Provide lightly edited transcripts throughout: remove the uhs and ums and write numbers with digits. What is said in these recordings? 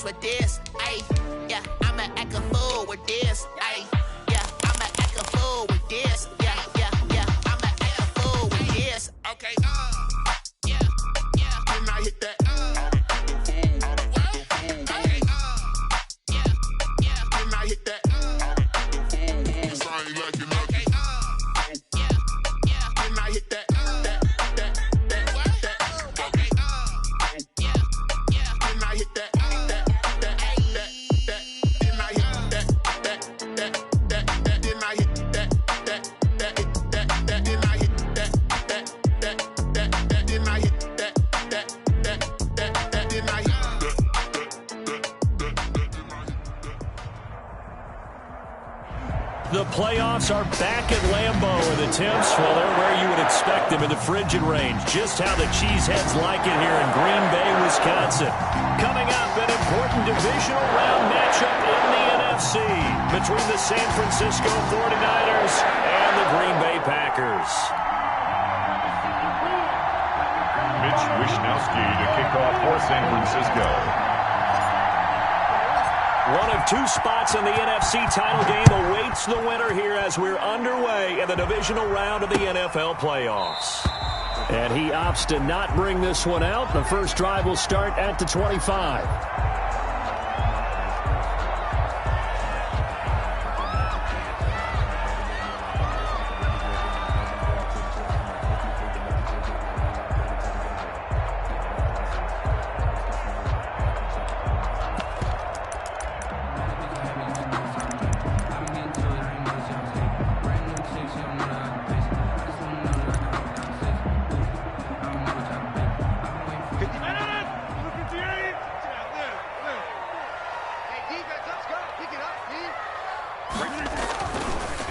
with this. Ay, yeah, I'ma act a fool with this. Ay, yeah, I'ma act a fool with this. Yeah, yeah, yeah, I'ma act a fool with this. Okay, yeah, yeah. Then I hit that. Okay, yeah, yeah. Then I hit that. Sorry, like you know. Okay, yeah, yeah. Then I hit that. The playoffs are back at Lambeau, and the temps, well, they're where you would expect them in the frigid range. Just how the Cheeseheads like it here in Green Bay, Wisconsin. Coming up, an important divisional round matchup in the NFC between the San Francisco 49ers and the Green Bay Packers. Mitch Wishnowsky to kick off for San Francisco. One of two spots in the NFC title game awaits the winner here as we're underway in the divisional round of the NFL playoffs. And he opts to not bring this one out. The first drive will start at the 25.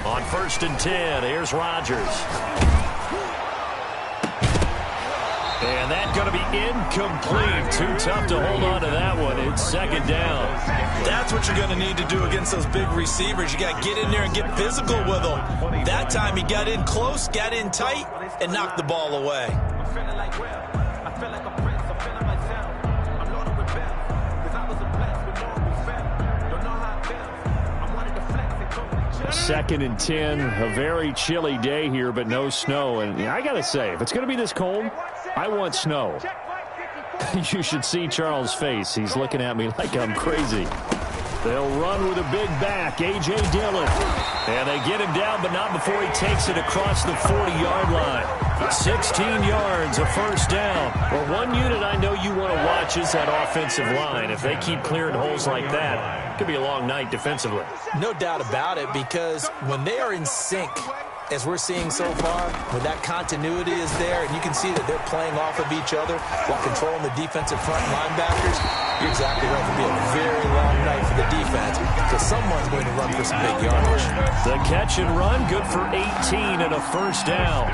On 1st and 10, here's Rodgers. And that's going to be incomplete. Too tough to hold on to that one. It's second down. That's what you're going to need to do against those big receivers. You got to get in there and get physical with them. That time he got in close, got in tight, and knocked the ball away. Second and 10, a very chilly day here, but no snow. And I got to say, if it's going to be this cold, I want snow. You should see Charles' face. He's looking at me like I'm crazy. They'll run with a big back, A.J. Dillon. And they get him down, but not before he takes it across the 40-yard line. 16 yards, a first down. Well, one unit I know you want to watch is that offensive line. If they keep clearing holes like that, it could be a long night defensively. No doubt about it, because when they are in sync, as we're seeing so far, when that continuity is there and you can see that they're playing off of each other while controlling the defensive front linebackers, you're exactly right. It could be a very long night for the defense because someone's going to run for some big yardage. The catch and run, good for 18 and a first down.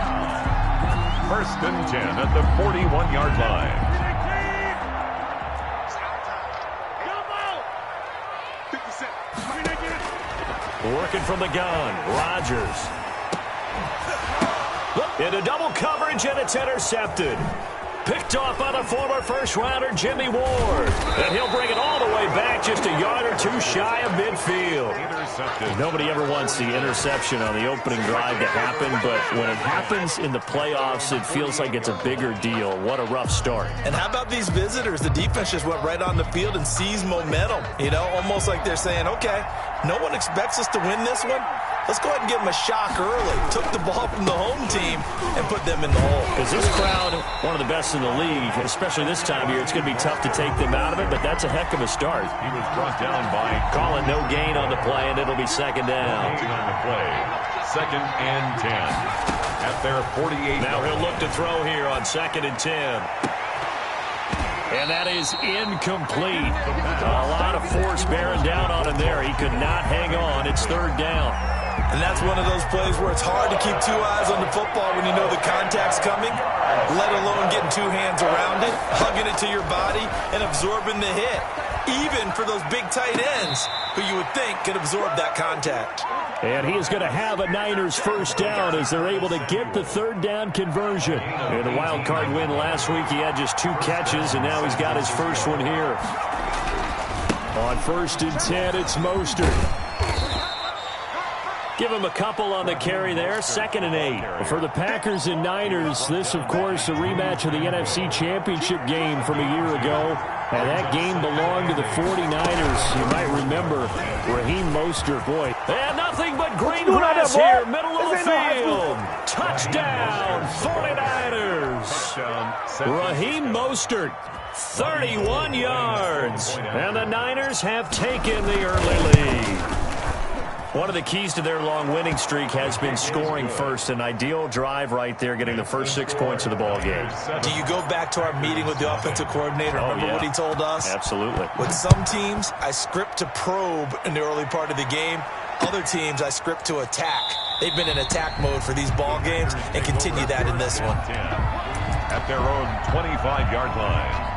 1st and 10 at the 41-yard line. Working from the gun, Rodgers. Into double coverage, and it's intercepted. Picked off by the former first-rounder Jimmy Ward. And he'll bring it all the way back just a yard or two shy of midfield. Nobody ever wants the interception on the opening drive to happen, but when it happens in the playoffs, it feels like it's a bigger deal. What a rough start. And how about these visitors? The defense just went right on the field and seized momentum. You know, almost like they're saying, okay, no one expects us to win this one. Let's go ahead and give them a shock early. Took the ball from the home team and put them in the hole. Because this crowd, one of the best in the league, especially this time of year, it's going to be tough to take them out of it, but that's a heck of a start. He was brought down by... Calling no gain on the play, and it'll be second down. On the play. 2nd and 10. At their 48. Now he'll look to throw here on 2nd and 10. And that is incomplete. A lot of force bearing down on him there. He could not hang on. It's 3rd down. And that's one of those plays where it's hard to keep two eyes on the football when you know the contact's coming, let alone getting two hands around it, hugging it to your body, and absorbing the hit. Even for those big tight ends who you would think could absorb that contact. And he is going to have a Niners first down as they're able to get the 3rd down conversion. In the wild card win last week, he had just 2 catches, and now he's got his first one here. On 1st and 10, it's Mostert. Give him a couple on the carry there. 2nd and 8. For the Packers and Niners, this, of course, a rematch of the NFC Championship game from a year ago. And that game belonged to the 49ers. You might remember Raheem Mostert. Boy, they had nothing but green grass here, middle of the field. Touchdown, 49ers. Raheem Mostert, 31 yards. And the Niners have taken the early lead. One of the keys to their long winning streak has been scoring first. An ideal drive right there, getting the first 6 points of the ball game. Do you go back to our meeting with the offensive coordinator? Remember what he told us? Absolutely. With some teams, I script to probe in the early part of the game. Other teams, I script to attack. They've been in attack mode for these ball games and continue that in this one. At their own 25-yard line.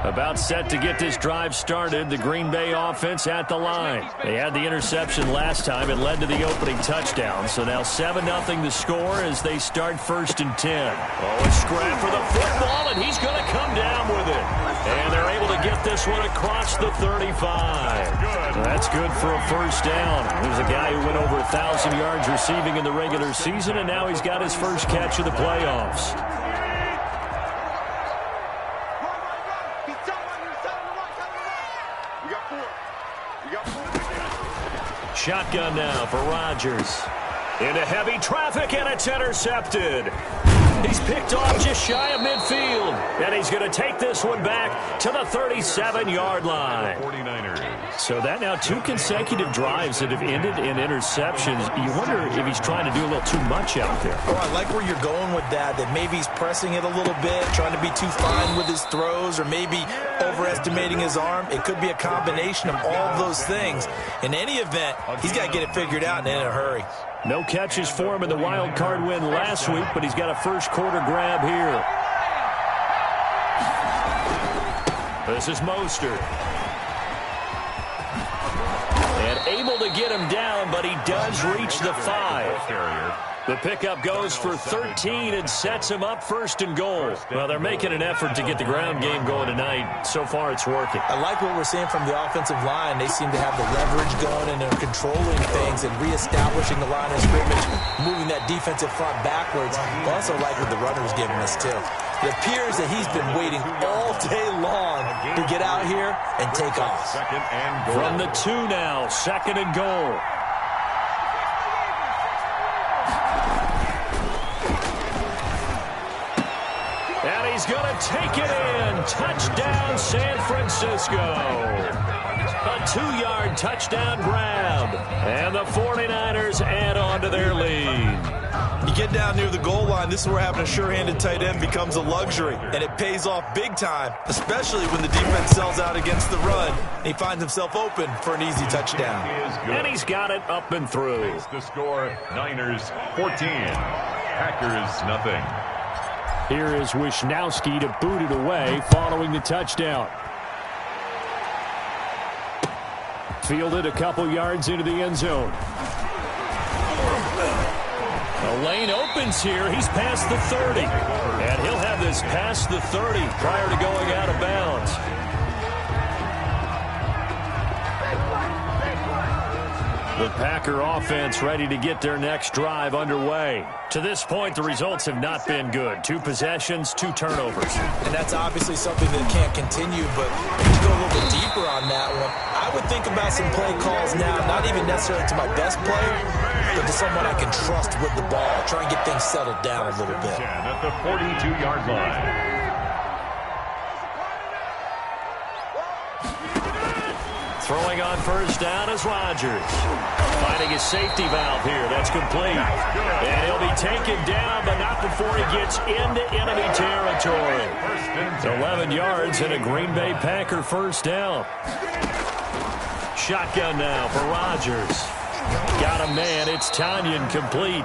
About set to get this drive started. The Green Bay offense at the line. They had the interception last time. It led to the opening touchdown. So now 7-0 the score as they start 1st and 10. Oh, a scrap for the football, and he's going to come down with it. And they're able to get this one across the 35. That's good for a first down. There's a guy who went over 1,000 yards receiving in the regular season, and now he's got his first catch of the playoffs. Shotgun now for Rodgers. Into heavy traffic, and it's intercepted. He's picked off just shy of midfield. And he's going to take this one back to the 37-yard line. 49ers. So that now 2 consecutive drives that have ended in interceptions. You wonder if he's trying to do a little too much out there. Oh, I like where you're going with that maybe he's pressing it a little bit, trying to be too fine with his throws, or maybe overestimating his arm. It could be a combination of all of those things. In any event, he's got to get it figured out and in a hurry. No catches for him in the wild card win last week, but he's got a first quarter grab here. This is Mostert. And able to get him down, but he does reach the 5. The pickup goes for 13 and sets him up 1st and goal. Well, they're making an effort to get the ground game going tonight. So far, it's working. I like what we're seeing from the offensive line. They seem to have the leverage going, and they're controlling things and reestablishing the line of scrimmage, moving that defensive front backwards. I also like what the runner's giving us, too. It appears that he's been waiting all day long to get out here and take off. From the 2 now, 2nd and goal. And he's going to take it in. Touchdown, San Francisco. A 2-yard touchdown grab. And the 49ers add on to their lead. You get down near the goal line, this is where having a sure-handed tight end becomes a luxury. And it pays off big time, especially when the defense sells out against the run. And he finds himself open for an easy touchdown. And he's got it up and through. The score, Niners 14, Packers nothing. Here is Wisnowski to boot it away following the touchdown. Fielded a couple yards into the end zone. The lane opens here. He's past the 30. And he'll have this past the 30 prior to going out of bounds. The Packer offense ready to get their next drive underway. To this point, the results have not been good. 2 possessions, 2 turnovers. And that's obviously something that can't continue, but to go a little bit deeper on that one, I would think about some play calls now, not even necessarily to my best player, but to someone I can trust with the ball. Try and get things settled down a little bit. At the 42-yard line. Throwing on first down is Rodgers. Finding his safety valve here. That's complete. And he'll be taken down, but not before he gets into enemy territory. 11 yards and a Green Bay Packer first down. Shotgun now for Rodgers. Got a man. It's Tanyan complete.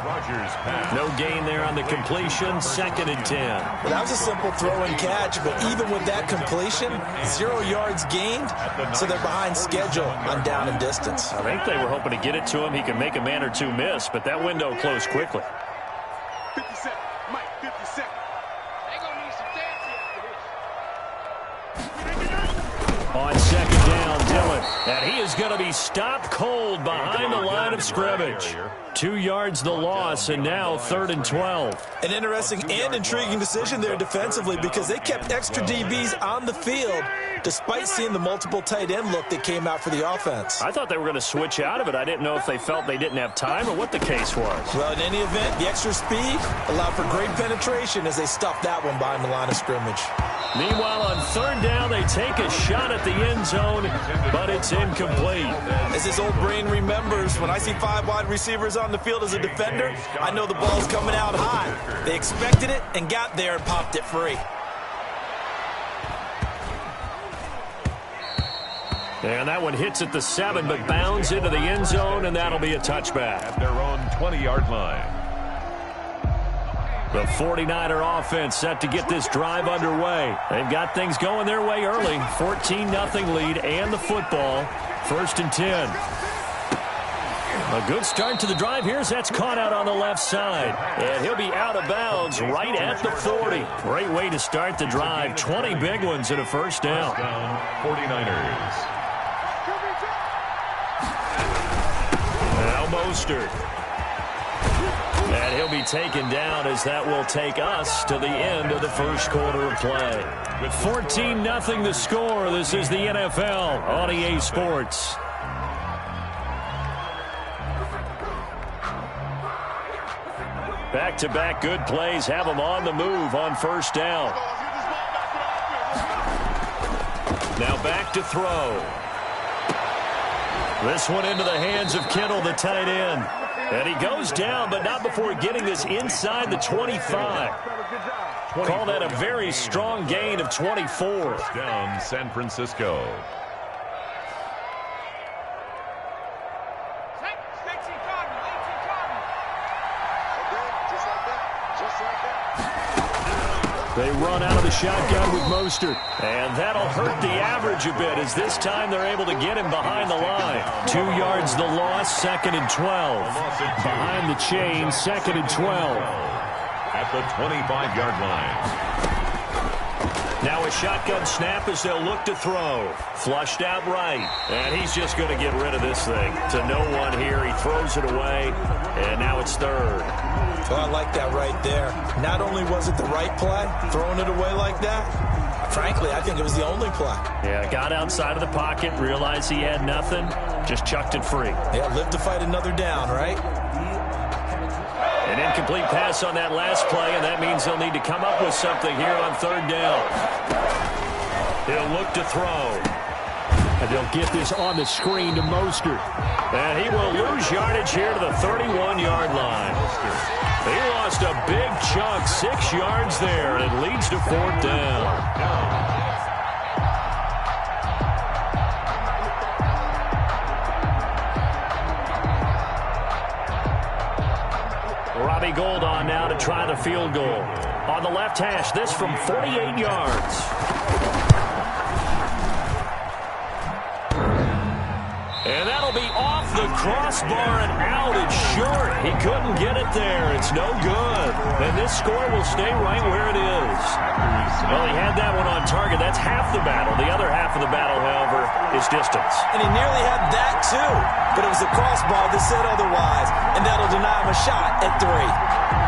No gain there on the completion. 2nd and 10. Well, that was a simple throw and catch, but even with that completion, 0 yards gained, so they're behind schedule on down and distance. I think they were hoping to get it to him. He could make a man or 2 miss, but that window closed quickly. 57. On second down, Dillon. And he is going to be stopped cold behind the line of scrimmage. 2 yards the loss, and now 3rd and 12. An interesting and intriguing decision there defensively because they kept extra DBs on the field despite seeing the multiple tight end look that came out for the offense. I thought they were going to switch out of it. I didn't know if they felt they didn't have time or what the case was. Well, in any event, the extra speed allowed for great penetration as they stuffed that one behind the line of scrimmage. Meanwhile, on 3rd down, they take a shot at the end zone, but it's incomplete. As his old brain remembers, when I see 5 wide receivers on the field as a defender, I know the ball's coming out high. They expected it and got there and popped it free. And that one hits at the 7, but bounds into the end zone, and that'll be a touchback. At their own 20-yard line. The 49er offense set to get this drive underway. They've got things going their way early. 14-0 lead and the football. 1st and 10. A good start to the drive here as that's caught out on the left side. And he'll be out of bounds right at the 40. Great way to start the drive. 20 big ones and a first down. 49ers. Now Mostert. And he'll be taken down as that will take us to the end of the first quarter of play. 14-0 the score. This is the NFL on EA Sports. Back-to-back good plays have them on the move on 1st down. Now back to throw. This one into the hands of Kittle, the tight end. And he goes down, but not before getting this inside the 25. Call that a very strong gain of 24. Down San Francisco. They run out of the shotgun with Mostert. And that'll hurt the average a bit as this time they're able to get him behind the line. 2 yards the loss, 2nd and 12. Behind the chain, 2nd and 12. At the 25-yard line. Now a shotgun snap as they'll look to throw. Flushed out right. And he's just going to get rid of this thing. To no one here. He throws it away. And now it's 3rd. Well, I like that right there. Not only was it the right play, throwing it away like that, frankly, I think it was the only play. Yeah, got outside of the pocket, realized he had nothing, just chucked it free. Yeah, live to fight another down, right? An incomplete pass on that last play, and that means they'll need to come up with something here on 3rd down. He'll look to throw. And they'll get this on the screen to Mostert. And he will lose yardage here to the 31-yard line. He lost a big chunk, 6 yards there, and it leads to 4th down. Robbie Gould on now to try the field goal. On the left hash, this from 48 yards. And that'll be off the crossbar and out. It's short. He couldn't get it there. It's no good. And this score will stay right where it is. Well, he had that one on target. That's half the battle. The other half of the battle, however, is distance. And he nearly had that, too. But it was the crossbar that said otherwise. And that'll deny him a shot at 3.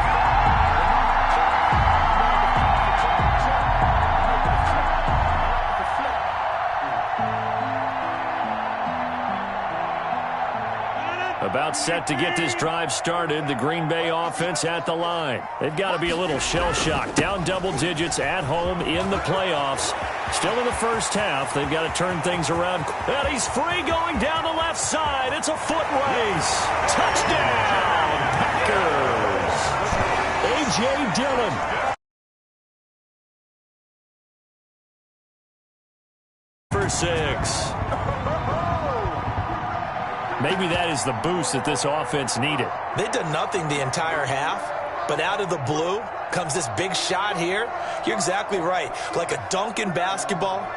About set to get this drive started. The Green Bay offense at the line. They've got to be a little shell-shocked. Down double digits at home in the playoffs. Still in the first half. They've got to turn things around. And he's free going down the left side. It's a foot race. Touchdown, Packers. A.J. Dillon. For 6. Maybe that is the boost that this offense needed. They've done nothing the entire half, but out of the blue comes this big shot here. You're exactly right. Like a dunk in basketball,